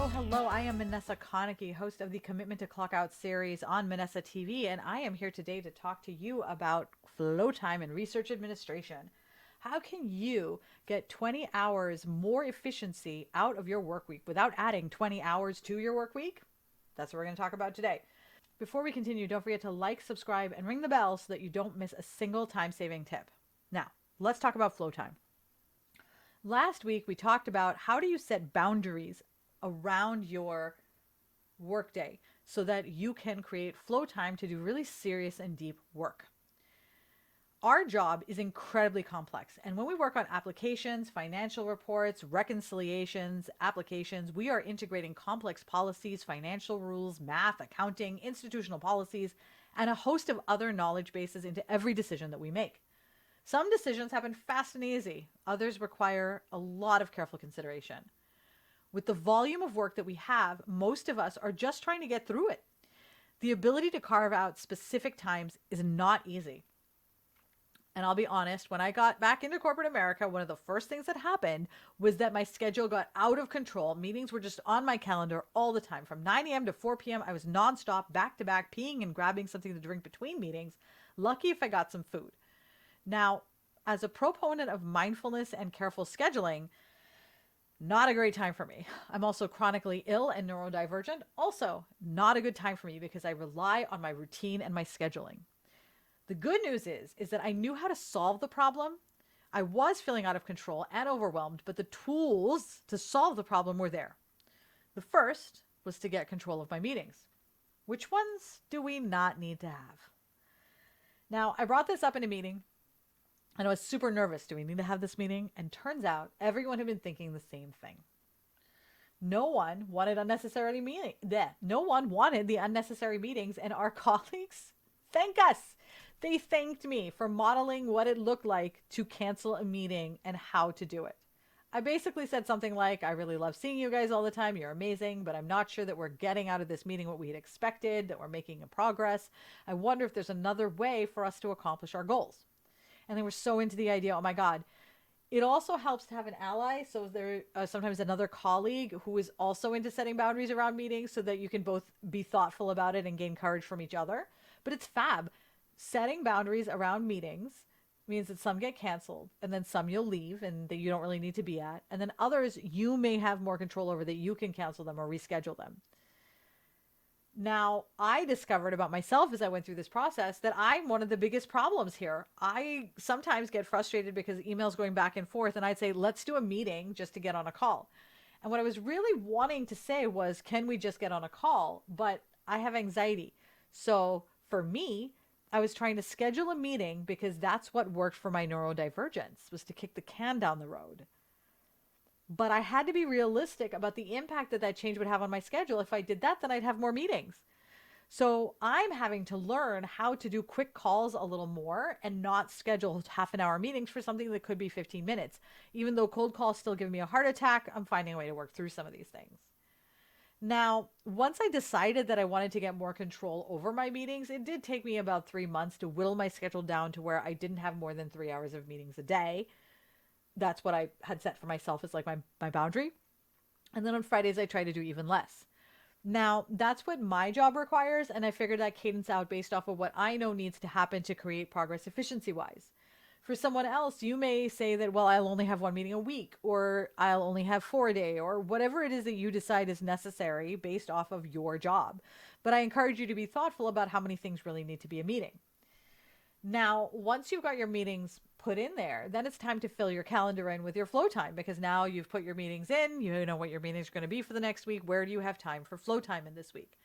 Hello. I am Minessa Konecky, host of the Commitment to Clock Out series on Minessa TV, and I am here today to talk to you about flow time and research administration. How can you get 20 hours more efficiency out of your work week without adding 20 hours to your work week? That's what we're going to talk about today. Before we continue, don't forget to like, subscribe, and ring the bell so that you don't miss a single time-saving tip. Now, let's talk about flow time. Last week, we talked about how do you set boundaries around your workday so that you can create flow time to do really serious and deep work. Our job is incredibly complex. And when we work on applications, financial reports, reconciliations, applications, we are integrating complex policies, financial rules, math, accounting, institutional policies, and a host of other knowledge bases into every decision that we make. Some decisions happen fast and easy. Others require a lot of careful consideration. With the volume of work that we have, most of us are just trying to get through it. The ability to carve out specific times is not easy. And I'll be honest, when I got back into corporate America, one of the first things that happened was that my schedule got out of control. Meetings were just on my calendar all the time. From 9 a.m. to 4 p.m., I was nonstop, back to back, peeing and grabbing something to drink between meetings. Lucky if I got some food. Now, as a proponent of mindfulness and careful scheduling, not a great time for me. I'm also chronically ill and neurodivergent. Also, not a good time for me because I rely on my routine and my scheduling. The good news is that I knew how to solve the problem. I was feeling out of control and overwhelmed, but the tools to solve the problem were there. The first was to get control of my meetings. Which ones do we not need to have? Now, I brought this up in a meeting, and I was super nervous. Do we need to have this meeting? And turns out everyone had been thinking the same thing. No one wanted No one wanted the unnecessary meetings, and our colleagues thank us. They thanked me for modeling what it looked like to cancel a meeting and how to do it. I basically said something like, I really love seeing you guys all the time. You're amazing, but I'm not sure that we're getting out of this meeting what we had expected, that we're making a progress. I wonder if there's another way for us to accomplish our goals. And they were so into the idea, oh my God. It also helps to have an ally. So there sometimes another colleague who is also into setting boundaries around meetings so that you can both be thoughtful about it and gain courage from each other. But it's fab. Setting boundaries around meetings means that some get canceled and then some you'll leave and that you don't really need to be at. And then others you may have more control over that you can cancel them or reschedule them. Now, I discovered about myself as I went through this process that I'm one of the biggest problems here. I sometimes get frustrated because emails going back and forth, and I'd say, let's do a meeting just to get on a call. And what I was really wanting to say was, can we just get on a call? But I have anxiety. So for me, I was trying to schedule a meeting because that's what worked for my neurodivergence, was to kick the can down the road. But I had to be realistic about the impact that that change would have on my schedule. If I did that, then I'd have more meetings. So I'm having to learn how to do quick calls a little more and not schedule half an hour meetings for something that could be 15 minutes. Even though cold calls still give me a heart attack, I'm finding a way to work through some of these things. Now, once I decided that I wanted to get more control over my meetings, it did take me about 3 months to whittle my schedule down to where I didn't have more than 3 hours of meetings a day. That's what I had set for myself as like my boundary. And then on Fridays, I try to do even less. Now, that's what my job requires, and I figured that cadence out based off of what I know needs to happen to create progress efficiency-wise. For someone else, you may say that, well, I'll only have one meeting a week, or I'll only have 4 a day, or whatever it is that you decide is necessary based off of your job. But I encourage you to be thoughtful about how many things really need to be a meeting. Now, once you've got your meetings put in there, then it's time to fill your calendar in with your flow time, because now you've put your meetings in, you know what your meetings are going to be for the next week. Where do you have time for flow time in this week?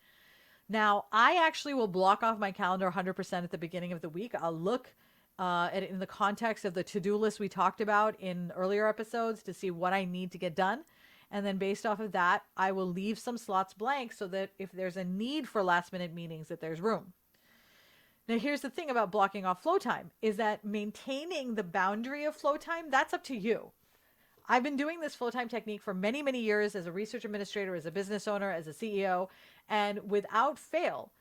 Now, I actually will block off my calendar 100% at the beginning of the week. I'll look at it in the context of the to-do list we talked about in earlier episodes to see what I need to get done. And then based off of that, I will leave some slots blank so that if there's a need for last minute meetings, that there's room. Now, here's the thing about blocking off flow time is that maintaining the boundary of flow time, that's up to you. I've been doing this flow time technique for many, many years as a research administrator, as a business owner, as a CEO, and without fail,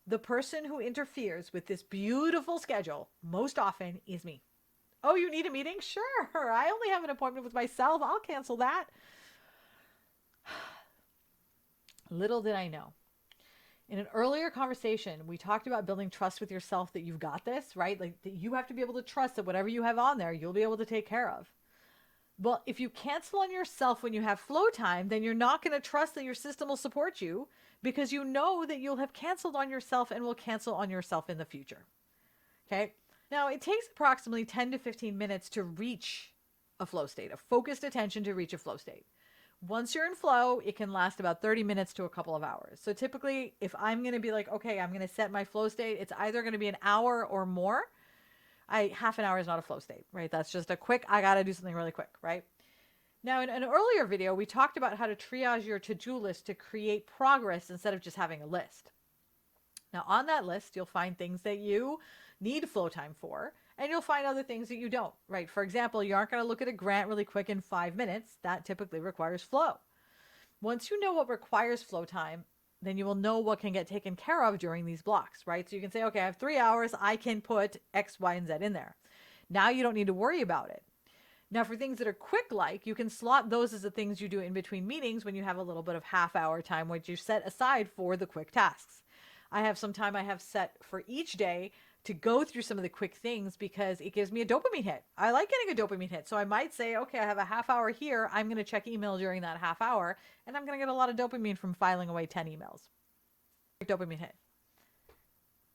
the person who interferes with this beautiful schedule most often is me. Oh, you need a meeting? Sure. I only have an appointment with myself. I'll cancel that. Little did I know. In an earlier conversation, we talked about building trust with yourself that you've got this, right? Like that you have to be able to trust that whatever you have on there, you'll be able to take care of. Well, if you cancel on yourself when you have flow time, then you're not going to trust that your system will support you because you know that you'll have canceled on yourself and will cancel on yourself in the future. Okay. Now, it takes approximately 10 to 15 minutes to reach a flow state, a focused attention to reach a flow state. Once you're in flow, it can last about 30 minutes to a couple of hours. So typically, if I'm going to be like, okay, I'm going to set my flow state, it's either going to be an hour or more. Half an hour is not a flow state, right? That's just a quick, I got to do something really quick, right? Now, in an earlier video, we talked about how to triage your to-do list to create progress instead of just having a list. Now, on that list, you'll find things that you need flow time for, and you'll find other things that you don't, right? For example, you aren't going to look at a grant really quick in 5 minutes. That typically requires flow. Once you know what requires flow time, then you will know what can get taken care of during these blocks, right? So you can say, okay, I have 3 hours. I can put X, Y, and Z in there. Now you don't need to worry about it. Now, for things that are quick, like you can slot those as the things you do in between meetings when you have a little bit of half-hour time, which you set aside for the quick tasks. I have some time I have set for each day to go through some of the quick things because it gives me a dopamine hit. I like getting a dopamine hit. So I might say, okay, I have a half hour here. I'm going to check email during that half hour, and I'm going to get a lot of dopamine from filing away 10 emails. Dopamine hit.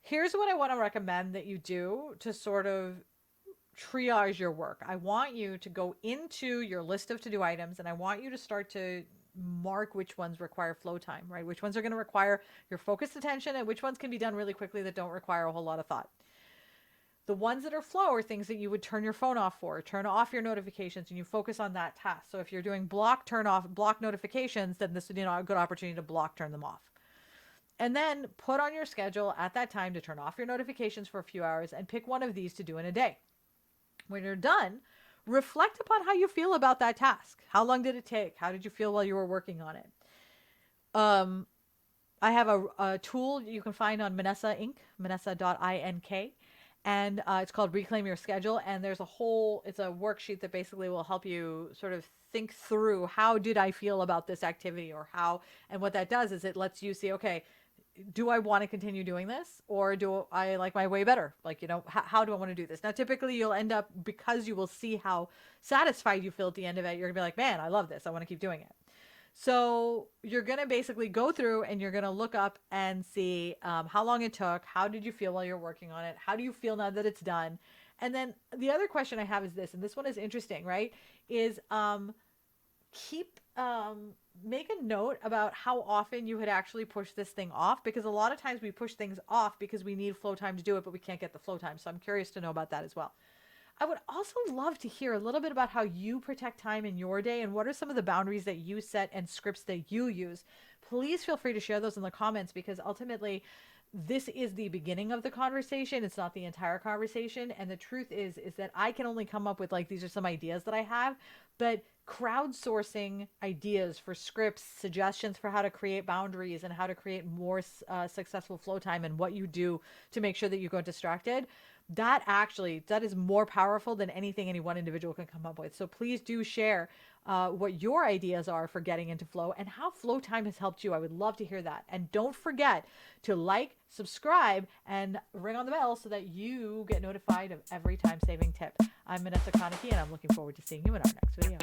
Here's what I want to recommend that you do to sort of triage your work. I want you to go into your list of to-do items, and I want you to start to mark which ones require flow time, right? Which ones are going to require your focused attention and which ones can be done really quickly that don't require a whole lot of thought. The ones that are flow are things that you would turn your phone off for, turn off your notifications, and you focus on that task. So if you're doing block, turn off, block notifications, then this would be a good opportunity to block, turn them off. And then put on your schedule at that time to turn off your notifications for a few hours and pick one of these to do in a day. When you're done, reflect upon how you feel about that task. How long did it take? How did you feel while you were working on it? I have a tool you can find on Minessa Inc., Minessa.ink, and it's called Reclaim Your Schedule. And there's it's a worksheet that basically will help you sort of think through how did I feel about this activity or how, and what that does is it lets you see, okay, do I want to continue doing this or do I like my way better? Like, how do I want to do this? Now, typically you'll end up, because you will see how satisfied you feel at the end of it, you're gonna be like, man, I love this. I want to keep doing it. So you're going to basically go through and you're going to look up and see how long it took. How did you feel while you're working on it? How do you feel now that it's done? And then the other question I have is this, and this one is interesting, right? Is make a note about how often you had actually pushed this thing off, because a lot of times we push things off because we need flow time to do it, but we can't get the flow time. So I'm curious to know about that as well. I would also love to hear a little bit about how you protect time in your day and what are some of the boundaries that you set and scripts that you use. Please feel free to share those in the comments, because ultimately this is the beginning of the conversation. It's not the entire conversation. And the truth is that I can only come up with like, these are some ideas that I have, but crowdsourcing ideas for scripts, suggestions for how to create boundaries and how to create more successful flow time and what you do to make sure that you go distracted, that is more powerful than anything any one individual can come up with. So please do share what your ideas are for getting into flow and how flow time has helped you. I would love to hear that. And don't forget to like, subscribe, and ring on the bell so that you get notified of every time-saving tip. I'm Minessa Konecky, and I'm looking forward to seeing you in our next video.